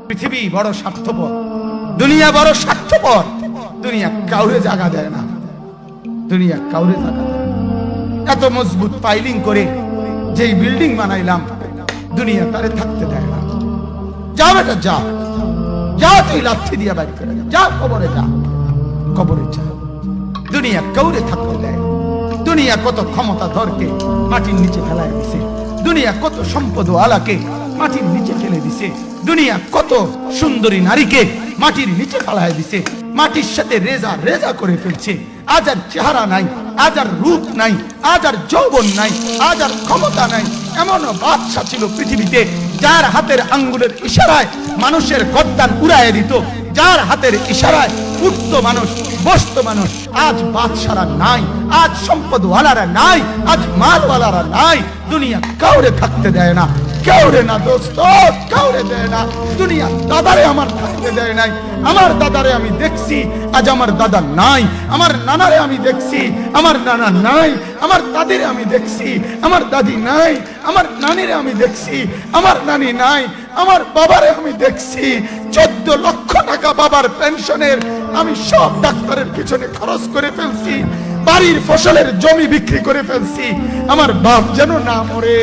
পৃথিবী বড় স্বার্থপর, দুনিয়া বড় স্বার্থপর। দুনিয়া কাউরে জায়গা দেয় না, দুনিয়া কাউরে জায়গা দেয় না। এত মজবুত পাইলিং করে যেই বিল্ডিং বানাইলাম, দুনিয়া তারে থাকতে দেয় না। যা বেটা যা, যা তুই লাথি দিয়া বাড়ি করে যা, কবরে যা, কবরে যা। দুনিয়া কাউরে থাকতে দেয়। দুনিয়া কত ক্ষমতা ধরকে মাটির নিচে ফেলায় দিছে, দুনিয়া কত সম্পদ আলাকে মাটির নিচে ফেলে দিছে, দুনিয়া কত সুন্দরী নারীকে মাটির নিচে ফেলায় দিছে, মাটির সাথে রেজা রেজা করে ফেলছে। আজ আর চেহারা নাই, আজ আর রূপ নাই, আজ আর যৌবন নাই, আজ আর ক্ষমতা নাই। এমন বাদশা ছিল পৃথিবীতে যার হাতের আঙ্গুলের ইশারায় মানুষের গর্দান উড়াইয়া দিত, যার হাতের ইশারায় উঠত মানুষ, বসত মানুষ। আজ বাদশারা নাই, আজ সম্পদওয়ালারা নাই, আজ মালওয়ালারা নাই। দুনিয়া কাউরে থাকতে দেয় না, কাউরে না দোস্ত, কাউরে দেয় না। দুনিয়া দাদারে আমার থাকতে দেয় নাই। আমার দাদারে আমি দেখছি, আজ আমার দাদা নাই। আমার নানারে আমি দেখছি, আমার নানা নাই। আমার দাদিরে আমি দেখছি, আমার দাদি নাই। আমার নানিরে আমি দেখছি, আমার নানি নাই। আমার বাবারে আমি দেখছি, 14 লক্ষ টাকা বাবার পেনশনের আমি সব ডাক্তারের পিছনে খরচ করে ফেলছি, বাড়ির ফসলের জমি বিক্রি করে ফেলছি। আমার বাপ যেন না মরে,